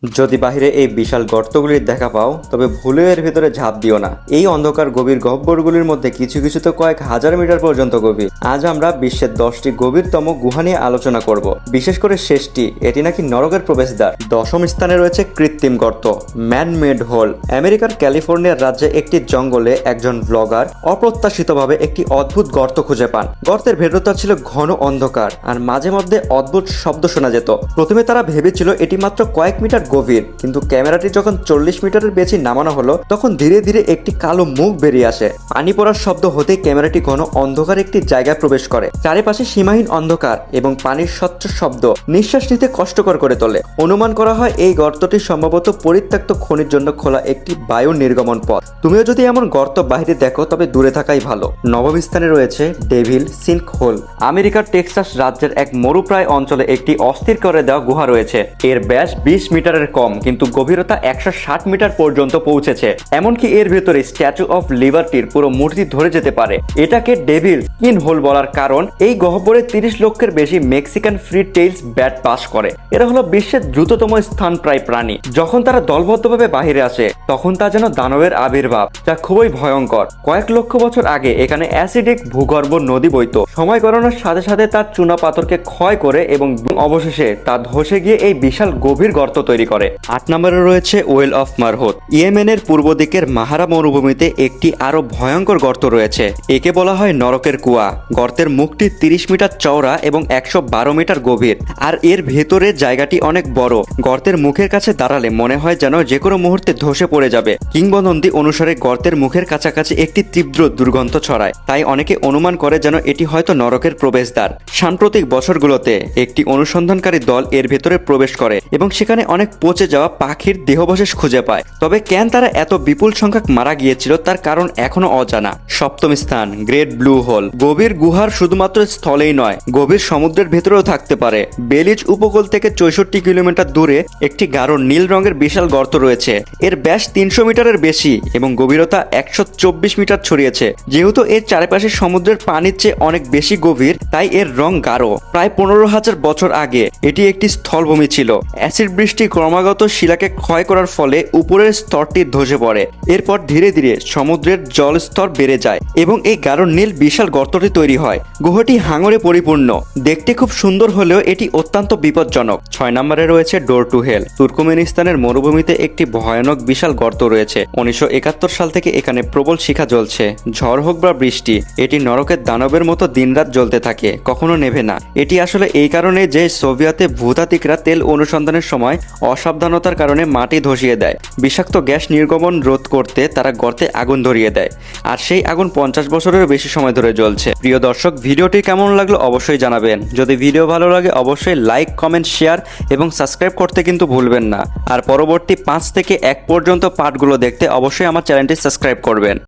যদি বাহিরে এই বিশাল গর্তগুলির দেখা পাও তবে ভুলেও এর ভিতরে ঝাঁপ দিও না। এই অন্ধকার গভীর গহ্বরগুলির মধ্যে কিছু কিছু তো কয়েক হাজার মিটার পর্যন্ত গভীর। আজ আমরা বিশ্বের 10টি গভীরতম গুহা নিয়ে আলোচনা করব। বিশেষ করে শেষটি, এটি নাকি নরকের প্রবেশদ্বার। দশম স্থানে রয়েছে কৃত্রিম গর্ত, ম্যান মেড হোল। আমেরিকার ক্যালিফোর্নিয়ার রাজ্যে একটি জঙ্গলে একজন ব্লগার অপ্রত্যাশিতভাবে একটি অদ্ভুত গর্ত খুঁজে পান। গর্তের ভেতরটা ছিল ঘন অন্ধকার আর মাঝে মধ্যে অদ্ভুত শব্দ শোনা যেত। প্রথমে তারা ভেবেছিল এটি মাত্র কয়েক মিটার গভীর, কিন্তু ক্যামেরাটি যখন 40 মিটারের বেশি নামানো হলো তখন ধীরে ধীরে একটি কালো মুখ বেরিয়ে আসে। পানি পড়ার শব্দ হতেই ক্যামেরাটি ঘন অন্ধকার একটি জায়গায় প্রবেশ করে। চারিপাশে সীমাহীন অন্ধকার এবং পানির স্বচ্ছ শব্দ নিঃশ্বাস নিতে কষ্টকর করে তোলে। অনুমান করা হয় এই গর্তটি সম্ভবত পরিত্যক্ত খনির জন্য খোলা একটি বায়ু নির্গমন পথ। তুমিও যদি এমন গর্ত বাহিরে দেখো তবে দূরে থাকাই ভালো। নবম স্থানে রয়েছে ডেভিল সিঙ্ক হোল। আমেরিকার টেক্সাস রাজ্যের এক মরুপ্রায় অঞ্চলে একটি অস্থির করে দেওয়া গুহা রয়েছে। এর ব্যাস 20 মিটারের কম, কিন্তু গভীরতা 160 মিটার পর্যন্ত পৌঁছেছে। এমনকি এর ভেতরে স্ট্যাচু অফ লিবার্টির পুরো মূর্তি ধরে যেতে পারে। এটাকে ডেভিল স্কিন হোল বলার কারণ এই গহ্বরে 30 লক্ষের বেশি Mexican free tales bat pass করে। এরা হলো বিশ্বের দ্রুততম স্তন্যপায়ী প্রাণী। যখন তারা দলবদ্ধভাবে বাহিরে আসে তখন তা যেন দানবের আবির্ভাব, যা খুবই ভয়ঙ্কর। কয়েক লক্ষ বছর আগে এখানে অ্যাসিডিক ভূগর্ভ নদী বইত। সময় গড়ানোর সাথে সাথে তার চুনা পাথরকে ক্ষয় করে এবং অবশেষে তা ধসে গিয়ে এই বিশাল গভীর গর্ত তৈরি করে। 8 নম্বরে রয়েছে ওয়েল অফ মারহুত। ইয়েমেনের পূর্ব দিকের মাহারা মরুভূমিতে একটি আরো ভয়ঙ্কর গর্ত রয়েছে। একে বলা হয় নরকের কুয়া। গর্তের মুখটি 30 মিটার চওড়া এবং 112 মিটার গভীর, আর এর ভেতরে জায়গাটি অনেক বড়। গর্তের মুখের কাছে দাঁড়ালে মনে হয় যেন যে কোনো মুহূর্তে ধসে পড়ে যাবে। কিংবদন্তি অনুসারে গর্তের মুখের কাছাকাছি একটি তীব্র দুর্গন্ধ ছড়ায়, তাই অনেকে অনুমান করে যেন এটি হয়তো নরকের প্রবেশদ্বার। সাম্প্রতিক বছরগুলোতে একটি অনুসন্ধানকারী দল এর ভেতরে প্রবেশ করে এবং সেখানে অনেক পচে যাওয়া পাখির দেহাবশেষ খুঁজে পায়। তবে কেন তারা এত বিপুল সংখ্যক মারা গিয়েছিল তার কারণ এখনো অজানা। সপ্তম স্থান গ্রেট ব্লু হোল। গভীর গুহার শুধুমাত্র স্থলেই নয়, গভীর সমুদ্রের ভেতরেও থাকতে পারে। বেলিজ উপকূল থেকে 64 কিলোমিটার দূরে একটি গাঢ় নীল রঙের বিশাল গর্ত রয়েছে। এর ব্যাস 300 মিটারের বেশি এবং গভীরতা 124 মিটার ছড়িয়েছে। যেহেতু এর চারপাশে সমুদ্রের পানির চেয়ে অনেক বেশি গভীর, তাই এর রং গাঢ়। প্রায় 15,000 বছর আগে এটি একটি স্থলভূমি ছিল। অ্যাসিড বৃষ্টি ক্রমাগত শিলাকে ক্ষয় করার ফলে উপরের স্তরটি ধসে পড়ে। এরপর ধীরে ধীরে সমুদ্রের জলস্তর বেড়ে যায় এবং এই গাঢ় নীল বিশাল গর্তটি তৈরি হয়। গুহাটি হাঙরে পরিপূর্ণ। দেখতে খুব সুন্দর হলেও এটি অত্যন্ত বিপজ্জনক। 6 নম্বরে রয়েছে ডোর টু হেল। তুর্কমেনিস্তানের মরুভূমিতে একটি ভয়ানক বিশাল গর্ত রয়েছে। 1971 সাল থেকে এখানে প্রবল শিখা জ্বলছে। ঝড় হোক বা বৃষ্টি, এটি নরকের দানবের মতো দিনরাত জ্বলতে থাকে, কখনো নেভে না। এটি আসলে এই কারণে যে সোভিয়েতে ভূতাত্ত্বিকরা তেল অনুসন্ধানের সময় অসাবধানতার কারণে মাটি ধসিয়ে দেয়। বিষাক্ত গ্যাস নির্গমন রোধ করতে তারা গর্তে আগুন ধরিয়ে দেয়, আর সেই আগুন 50 বছরের বেশি সময় ধরে জ্বলছে। প্রিয় দর্শক, ভিডিওটি কেমন লাগলো অবশ্যই জানাবেন। যদি ভিডিও ভালো লাগে অবশ্যই লাইক, কমেন্ট, শেয়ার এবং সাবস্ক্রাইব করতে কিন্তু ভুলবেন না। আর পরবর্তী 5 থেকে 1 পর্যন্ত পার্টগুলো দেখতে অবশ্যই আমার চ্যানেলটি সাবস্ক্রাইব করবেন।